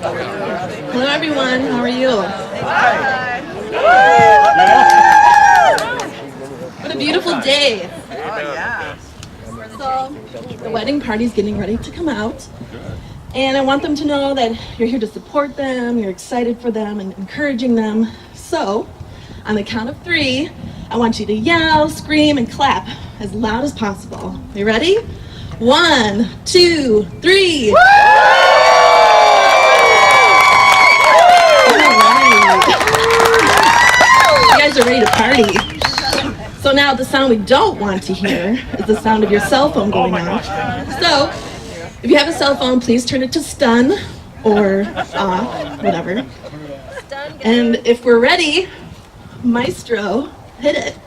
Hello, everyone. How are you? What a beautiful day. So, the wedding party's getting ready to come out. And I want them to know that you're here to support them, you're excited for them, and encouraging them. So, on the count of 3, I want you to yell, scream, and clap as loud as possible. You ready? 1, 2, 3. Woo! You guys are ready to party. So now the sound we don't want to hear is the sound of your cell phone going off. So if you have a cell phone, please turn it to stun or off, whatever. And if we're ready, Maestro, hit it.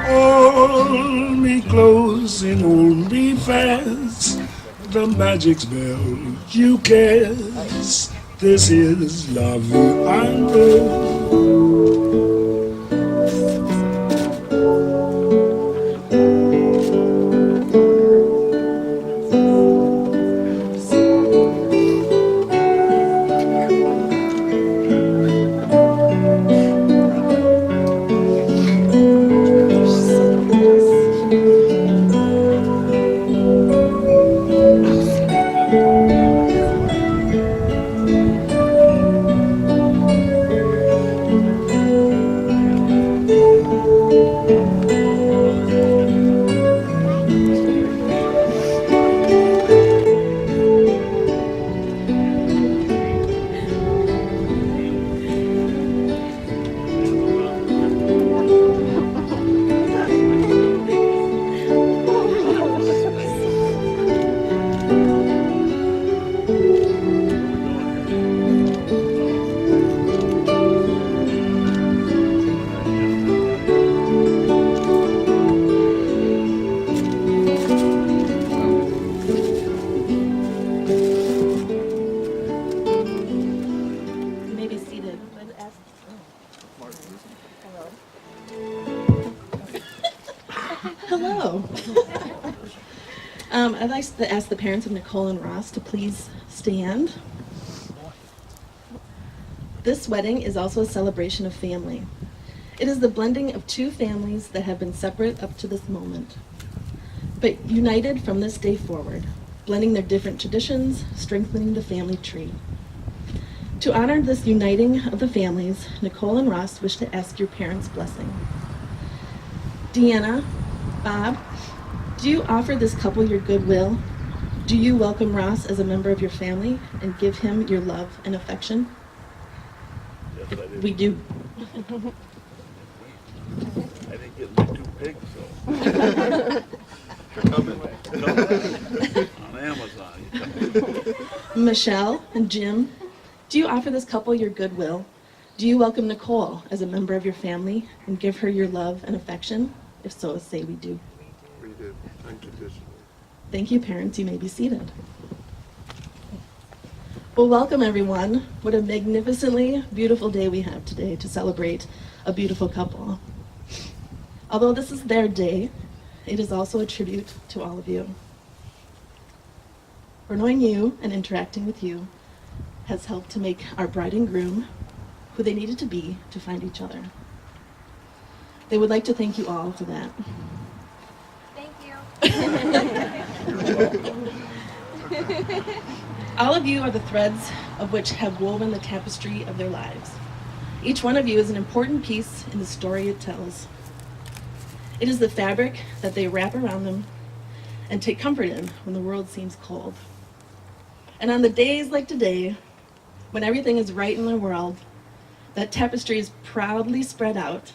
Hold me close and hold me fast. The magic spell you cast. This is love I know. Hello. I'd like to ask the parents of Nicole and Ross to please stand. This wedding is also a celebration of family. It is the blending of 2 families that have been separate up to this moment, but united from this day forward, blending their different traditions, strengthening the family tree. To honor this uniting of the families, Nicole and Ross wish to ask your parents' blessing. Deanna, Bob, do you offer this couple your goodwill? Do you welcome Ross as a member of your family and give him your love and affection? Yes, I did. We do. I didn't get me too big, so. They're coming. On Amazon. Michelle and Jim, do you offer this couple your goodwill? Do you welcome Nicole as a member of your family and give her your love and affection? If so, say we do. We do, unconditionally. Thank you, parents. You may be seated. Well, welcome, everyone. What a magnificently beautiful day we have today to celebrate a beautiful couple. Although this is their day, it is also a tribute to all of you. For knowing you and interacting with you has helped to make our bride and groom who they needed to be to find each other. They would like to thank you all for that. Thank you. All of you are the threads of which have woven the tapestry of their lives. Each one of you is an important piece in the story it tells. It is the fabric that they wrap around them and take comfort in when the world seems cold. And on the days like today, when everything is right in the world, that tapestry is proudly spread out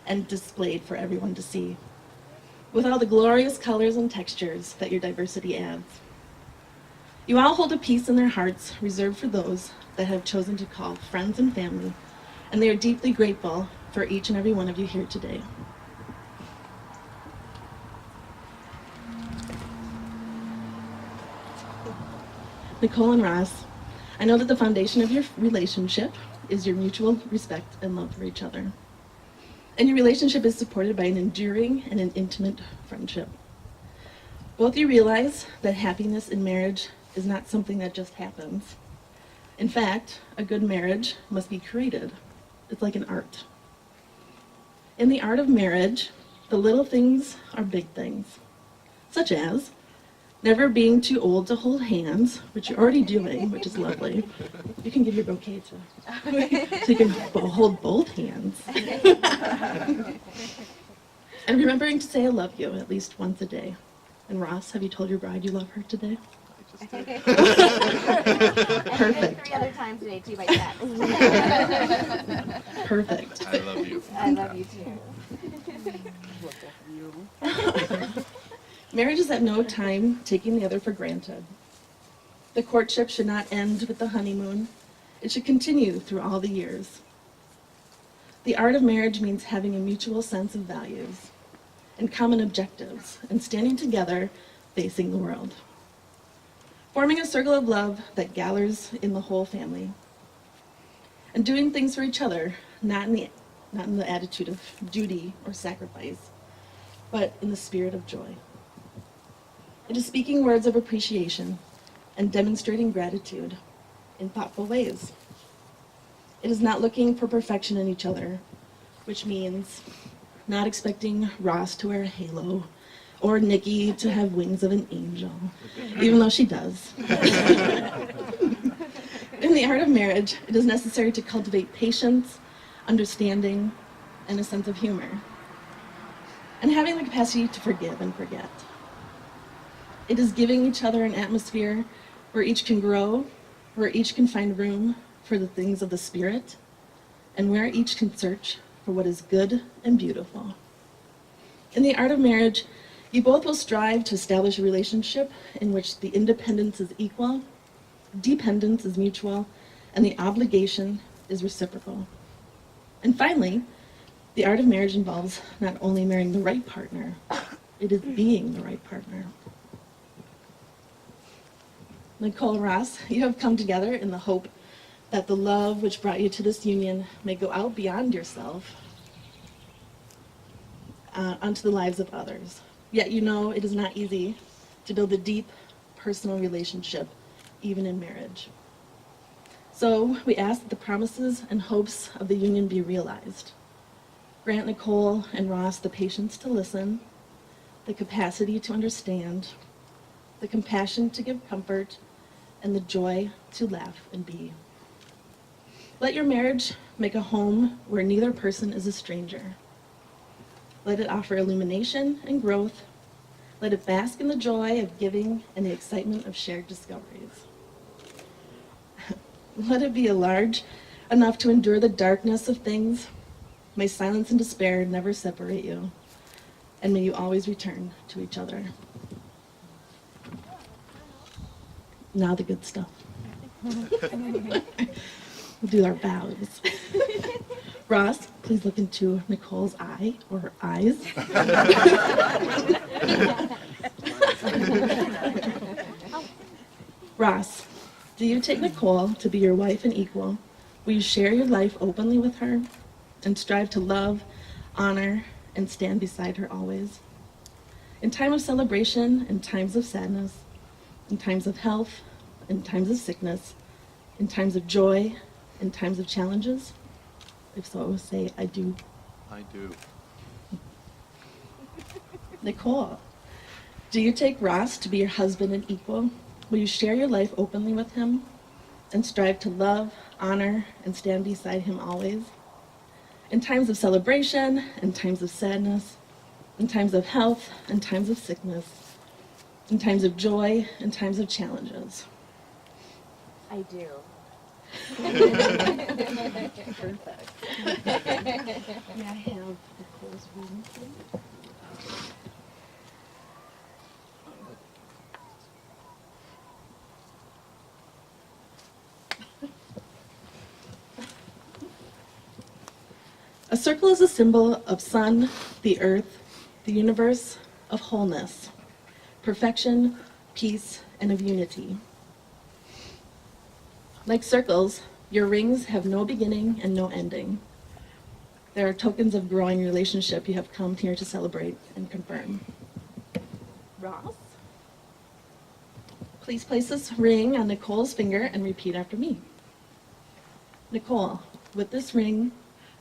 and displayed for everyone to see, with all the glorious colors and textures that your diversity adds. You all hold a piece in their hearts reserved for those that have chosen to call friends and family, and they are deeply grateful for each and every one of you here today. Nicole and Ross, I know that the foundation of your relationship is your mutual respect and love for each other. And your relationship is supported by an enduring and an intimate friendship. Both of you realize that happiness in marriage is not something that just happens. In fact, a good marriage must be created. It's like an art. In the art of marriage, the little things are big things, such as never being too old to hold hands, which you're already doing, which is lovely. You can give your bouquet to, so you can hold both hands. And remembering to say I love you at least once a day. And Ross, have you told your bride you love her today? Perfect. 3 other times today too by text. Perfect. I love you. I love you too. Marriage is at no time taking the other for granted. The courtship should not end with the honeymoon. It should continue through all the years. The art of marriage means having a mutual sense of values and common objectives and standing together facing the world. Forming a circle of love that gathers in the whole family. And doing things for each other, not in the attitude of duty or sacrifice, but in the spirit of joy. It is speaking words of appreciation and demonstrating gratitude in thoughtful ways. It is not looking for perfection in each other, which means not expecting Ross to wear a halo or Nikki to have wings of an angel, even though she does. In the art of marriage, it is necessary to cultivate patience, understanding, and a sense of humor, and having the capacity to forgive and forget. It is giving each other an atmosphere where each can grow, where each can find room for the things of the spirit, and where each can search for what is good and beautiful. In the art of marriage, you both will strive to establish a relationship in which the independence is equal, dependence is mutual, and the obligation is reciprocal. And finally, the art of marriage involves not only marrying the right partner, it is being the right partner. Nicole, Ross, you have come together in the hope that the love which brought you to this union may go out beyond yourself onto the lives of others. Yet you know it is not easy to build a deep personal relationship, even in marriage. So we ask that the promises and hopes of the union be realized. Grant Nicole and Ross the patience to listen, the capacity to understand, the compassion to give comfort, and the joy to laugh and be. Let your marriage make a home where neither person is a stranger. Let it offer illumination and growth. Let it bask in the joy of giving and the excitement of shared discoveries. Let it be large enough to endure the darkness of things. May silence and despair never separate you, and may you always return to each other. Now the good stuff. We'll do our vows. Ross, please look into Nicole's eye or her eyes. Ross, do you take Nicole to be your wife and equal? Will you share your life openly with her and strive to love, honor, and stand beside her always? In time of celebration, in times of sadness, in times of health, in times of sickness, in times of joy, in times of challenges? If so, say, I do. I do. Nicole, do you take Ross to be your husband and equal? Will you share your life openly with him and strive to love, honor, and stand beside him always? In times of celebration, in times of sadness, in times of health, in times of sickness, in times of joy, in times of challenges. I do. Perfect. May I have Nicole's reading, please? A circle is a symbol of sun, the earth, the universe, of wholeness, perfection, peace, and of unity. Like circles, your rings have no beginning and no ending. There are tokens of growing relationship you have come here to celebrate and confirm. Ross, please place this ring on Nicole's finger and repeat after me. Nicole, with this ring,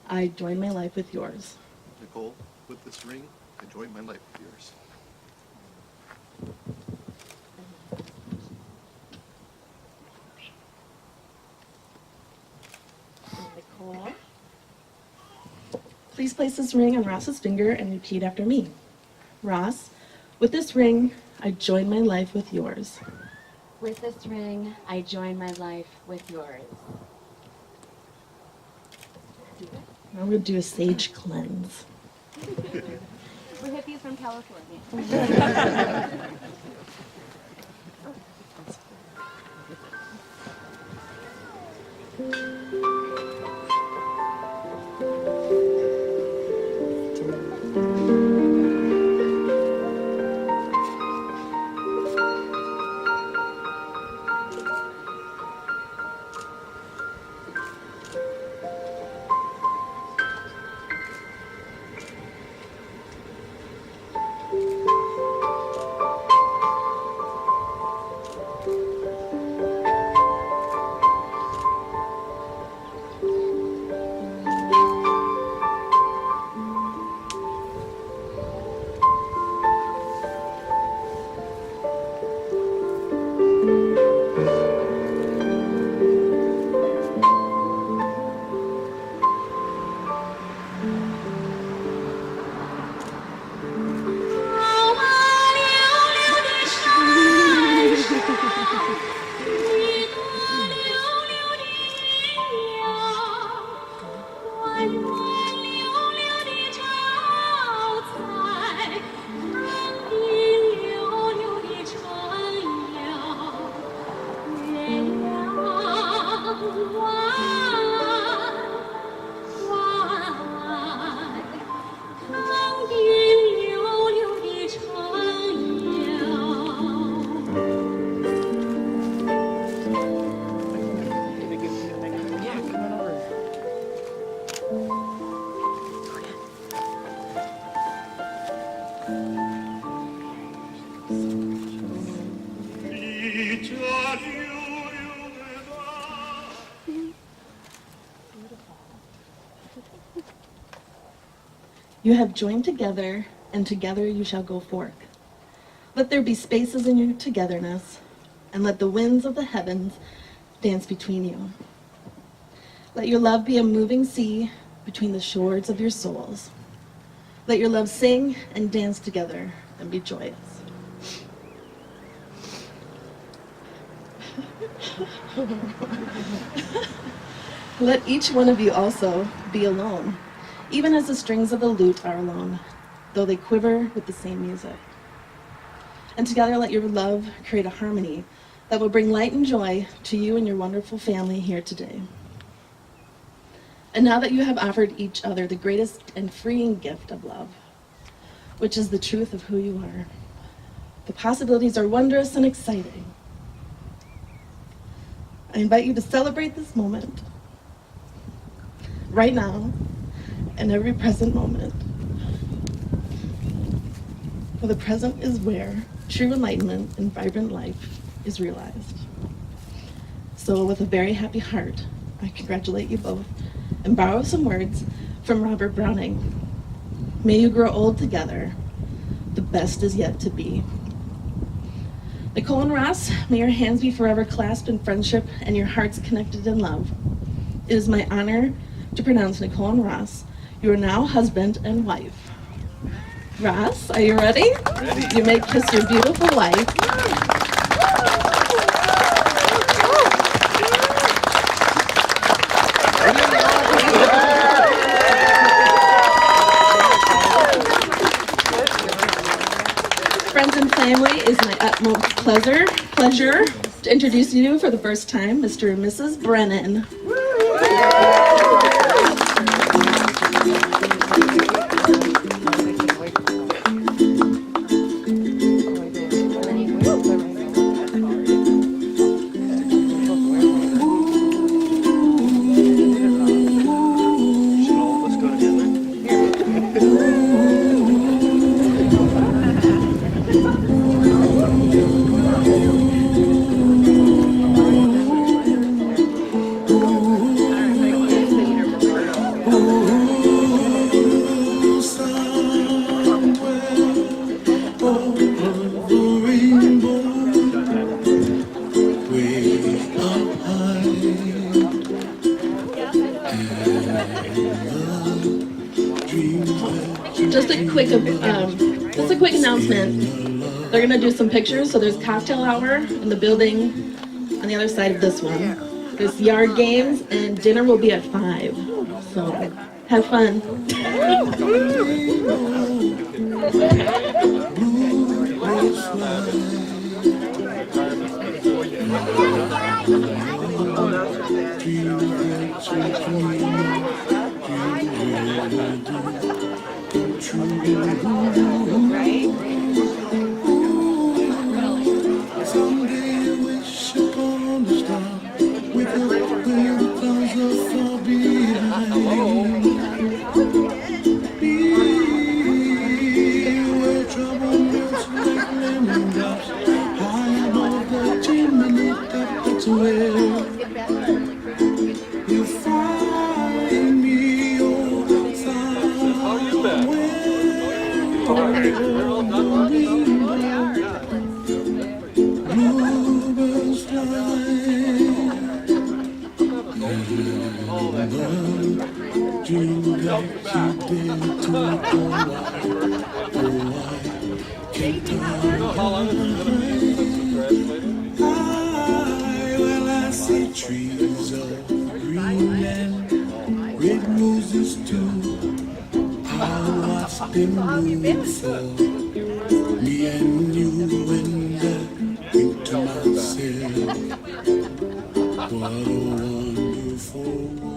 I join my life with yours. Nicole, with this ring, I join my life with yours. Nicole, please place this ring on Ross's finger and repeat after me. Ross, with this ring, I join my life with yours. With this ring, I join my life with yours. Now we're going to do a sage cleanse. We're hippies from California. You have joined together, and together you shall go forth. Let there be spaces in your togetherness, and let the winds of the heavens dance between you. Let your love be a moving sea between the shores of your souls. Let your love sing and dance together and be joyous. Let each one of you also be alone, even as the strings of the lute are alone, though they quiver with the same music. And together let your love create a harmony that will bring light and joy to you and your wonderful family here today. And now that you have offered each other the greatest and freeing gift of love, which is the truth of who you are, the possibilities are wondrous and exciting. I invite you to celebrate this moment, right now, and every present moment. For the present is where true enlightenment and vibrant life is realized. So with a very happy heart, I congratulate you both and borrow some words from Robert Browning. May you grow old together. The best is yet to be. Nicole and Ross, may your hands be forever clasped in friendship and your hearts connected in love. It is my honor to pronounce Nicole and Ross. You are now husband and wife. Ross, are you ready? Ready. You may kiss your beautiful wife. Friends and family, it is my utmost pleasure to introduce you for the first time, Mr. and Mrs. Brennan. Just a quick announcement. They're gonna do some pictures, so there's cocktail hour in the building on the other side of this one. There's yard games, and dinner will be at 5. So have fun. Someday I wish upon a star with a where the clouds are far behind. Be where trouble melts like lemon drops high above the chimney top. That's where you find me, oh, somewhere. Bluebirds fly, dream like you dare to go wide. Oh, I can't well, I see trees of green and red roses too. I watch them move for me and you, and I think to myself, what a wonderful world.